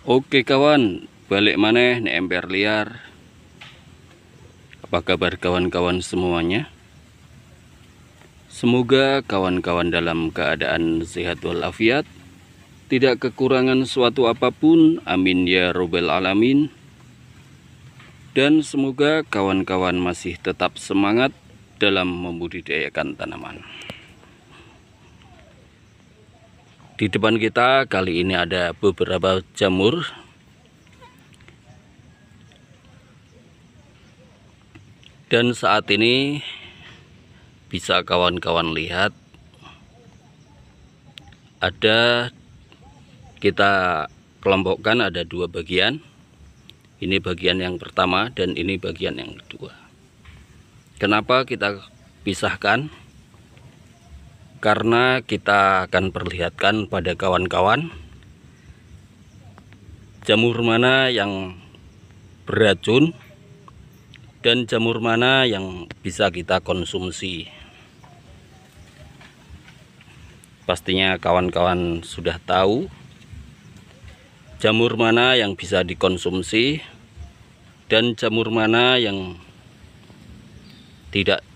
Oke kawan, balik maneh nih ember liar. Apa kabar kawan-kawan semuanya? Semoga kawan-kawan dalam keadaan sehat walafiat, tidak kekurangan suatu apapun, amin ya robbal alamin. Dan semoga kawan-kawan masih tetap semangat dalam membudidayakan tanaman. Di depan kita kali ini ada beberapa jamur. Dan saat ini bisa kawan-kawan lihat kita kelompokkan ada dua bagian. Ini bagian yang pertama dan ini bagian yang kedua. Kenapa kita pisahkan? Karena kita akan perlihatkan pada kawan-kawan jamur mana yang beracun dan jamur mana yang bisa kita konsumsi. Pastinya kawan-kawan sudah tahu jamur mana yang bisa dikonsumsi dan jamur mana yang tidak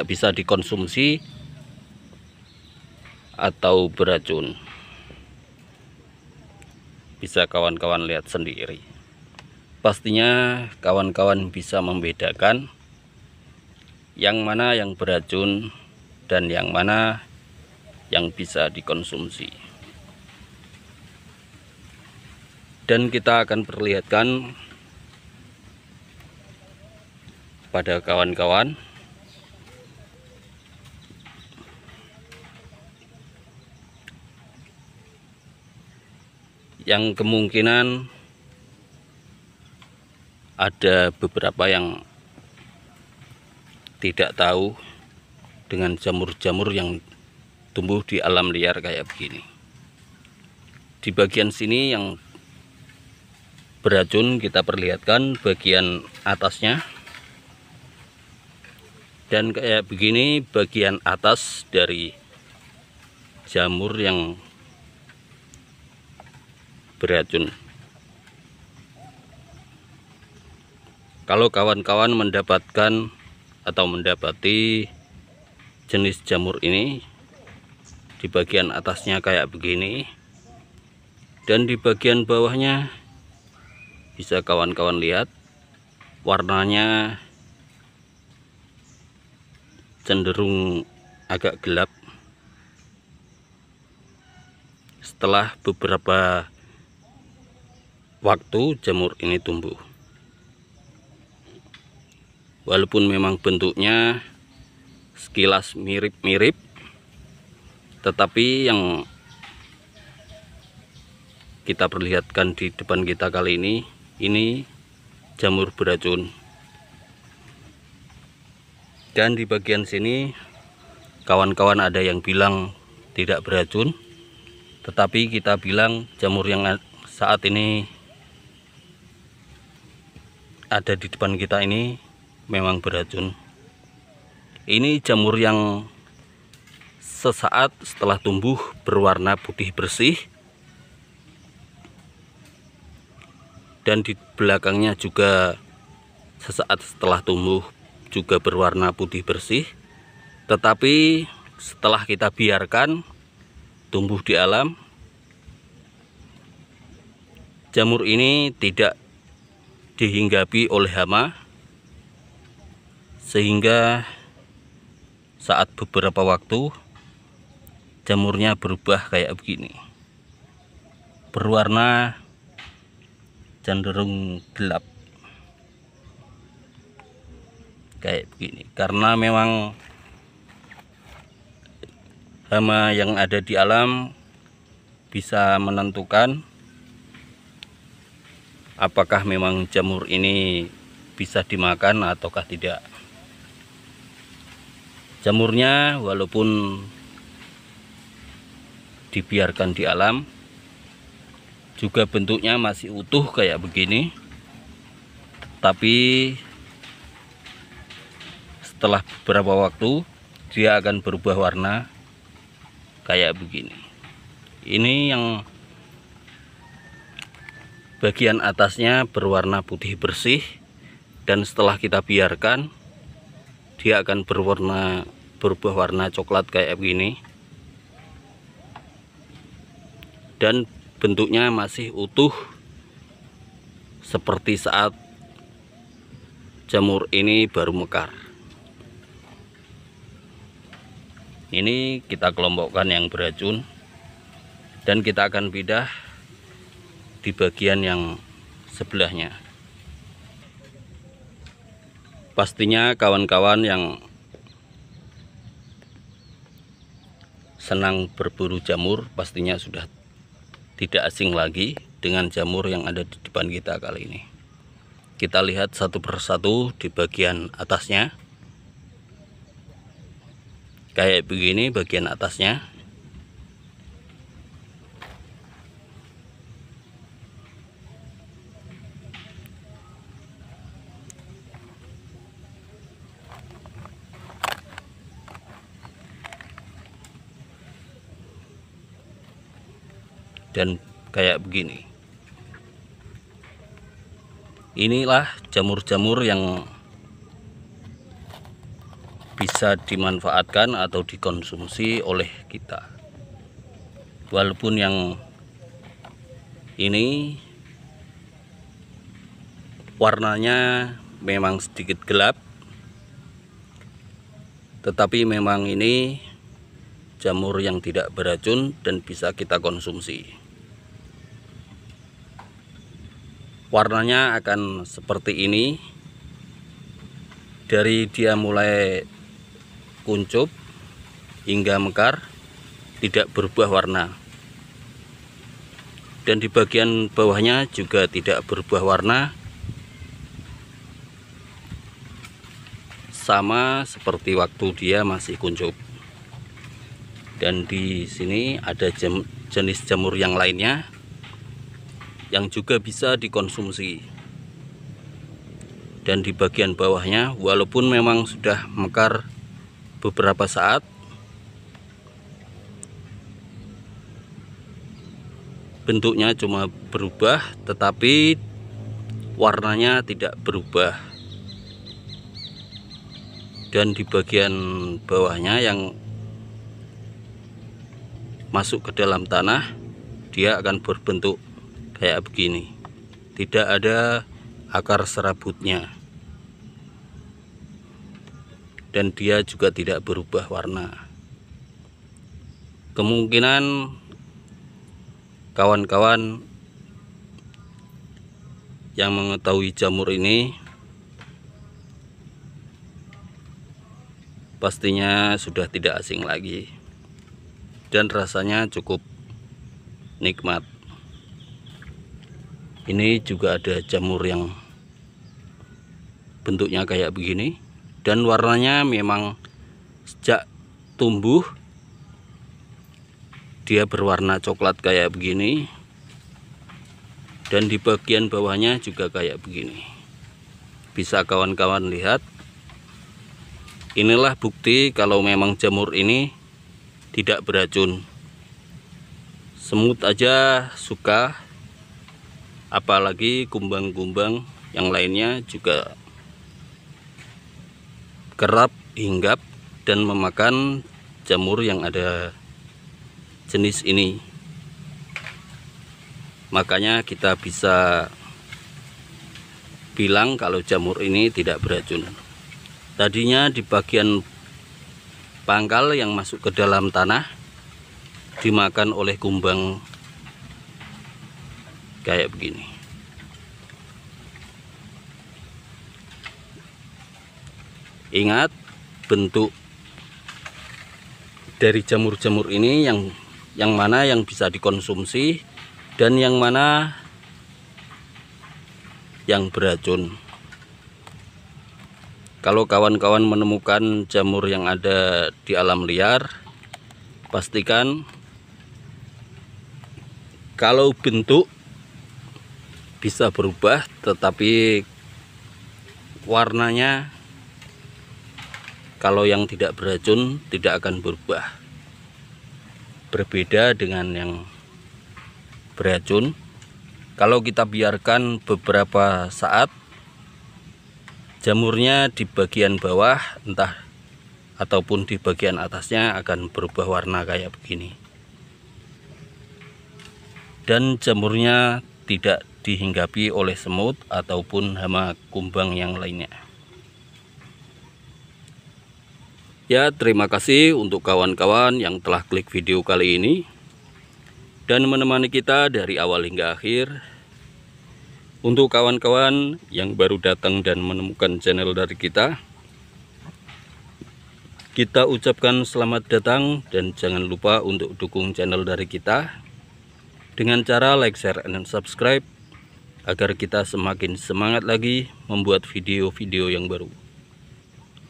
bisa dikonsumsi atau beracun. Bisa kawan-kawan lihat sendiri. Pastinya kawan-kawan bisa membedakan yang mana yang beracun dan yang mana yang bisa dikonsumsi. Dan kita akan perlihatkan pada kawan-kawan yang kemungkinan ada beberapa yang tidak tahu dengan jamur-jamur yang tumbuh di alam liar kayak begini. Di bagian sini yang beracun kita perlihatkan bagian atasnya, dan kayak begini bagian atas dari jamur yang beracun. Kalau kawan-kawan mendapatkan atau mendapati jenis jamur ini di bagian atasnya kayak begini dan di bagian bawahnya bisa kawan-kawan lihat warnanya cenderung agak gelap. Setelah beberapa waktu jamur ini tumbuh, walaupun memang bentuknya sekilas mirip-mirip, tetapi yang kita perlihatkan di depan kita kali ini jamur beracun. Dan di bagian sini kawan-kawan ada yang bilang tidak beracun, tetapi kita bilang jamur yang saat ini ada di depan kita ini memang beracun. Ini jamur yang sesaat setelah tumbuh berwarna putih bersih, dan di belakangnya juga sesaat setelah tumbuh juga berwarna putih bersih. Tetapi setelah kita biarkan tumbuh di alam, jamur ini tidak dihinggapi oleh hama, sehingga saat beberapa waktu jamurnya berubah kayak begini, berwarna cenderung gelap kayak begini, karena memang hama yang ada di alam bisa menentukan apakah memang jamur ini bisa dimakan ataukah tidak. Jamurnya walaupun dibiarkan di alam juga bentuknya masih utuh kayak begini, tapi setelah beberapa waktu dia akan berubah warna kayak begini. Ini yang bagian atasnya berwarna putih bersih, dan setelah kita biarkan dia akan berubah warna coklat kayak begini, dan bentuknya masih utuh seperti saat jamur ini baru mekar. Ini kita kelompokkan yang beracun, dan kita akan pindah di bagian yang sebelahnya. Pastinya kawan-kawan yang senang berburu jamur pastinya sudah tidak asing lagi dengan jamur yang ada di depan kita kali ini. Kita lihat satu persatu di bagian atasnya. Kayak begini bagian atasnya. Dan kayak begini. Inilah jamur-jamur yang bisa dimanfaatkan atau dikonsumsi oleh kita. Walaupun yang ini warnanya memang sedikit gelap, tetapi memang ini jamur yang tidak beracun dan bisa kita konsumsi. Warnanya akan seperti ini dari dia mulai kuncup hingga mekar, tidak berubah warna, dan di bagian bawahnya juga tidak berubah warna, sama seperti waktu dia masih kuncup. Dan di sini ada jenis jamur yang lainnya yang juga bisa dikonsumsi. Dan di bagian bawahnya walaupun memang sudah mekar beberapa saat, bentuknya cuma berubah tetapi warnanya tidak berubah. Dan di bagian bawahnya yang masuk ke dalam tanah, dia akan berbentuk kayak begini, tidak ada akar serabutnya, dan dia juga tidak berubah warna. Kemungkinan kawan-kawan yang mengetahui jamur ini pastinya sudah tidak asing lagi, dan rasanya cukup nikmat. Ini juga ada jamur yang bentuknya kayak begini, dan warnanya memang sejak tumbuh dia berwarna coklat kayak begini, dan di bagian bawahnya juga kayak begini. Bisa kawan-kawan lihat. Inilah bukti kalau memang jamur ini tidak beracun. Semut aja suka, apalagi kumbang-kumbang yang lainnya juga kerap hinggap dan memakan jamur yang ada jenis ini. Makanya kita bisa bilang kalau jamur ini tidak beracun. Tadinya di bagian pangkal yang masuk ke dalam tanah dimakan oleh kumbang kayak begini. Ingat, bentuk dari jamur-jamur ini yang mana yang bisa dikonsumsi dan yang mana yang beracun. Kalau kawan-kawan menemukan jamur yang ada di alam liar, pastikan kalau bentuk bisa berubah, tetapi warnanya kalau yang tidak beracun tidak akan berubah. Berbeda dengan yang beracun, Kalau kita biarkan beberapa saat, jamurnya di bagian bawah ataupun di bagian atasnya akan berubah warna kayak begini. Dan jamurnya tidak dihinggapi oleh semut ataupun hama kumbang yang lainnya. Ya, terima kasih untuk kawan-kawan yang telah klik video kali ini dan menemani kita dari awal hingga akhir. Untuk kawan-kawan yang baru datang dan menemukan channel dari kita ucapkan selamat datang dan jangan lupa untuk dukung channel dari kita dengan cara like, share, dan subscribe agar kita semakin semangat lagi membuat video-video yang baru.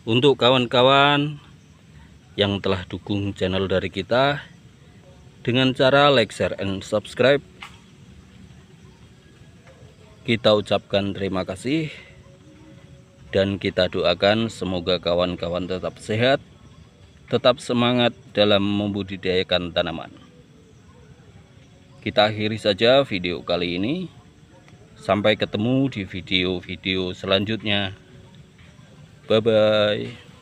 Untuk kawan-kawan yang telah dukung channel dari kita dengan cara like, share, and subscribe, kita ucapkan terima kasih dan kita doakan semoga kawan-kawan tetap sehat, tetap semangat dalam membudidayakan tanaman. Kita akhiri saja video kali ini. Sampai ketemu di video-video selanjutnya. Bye-bye.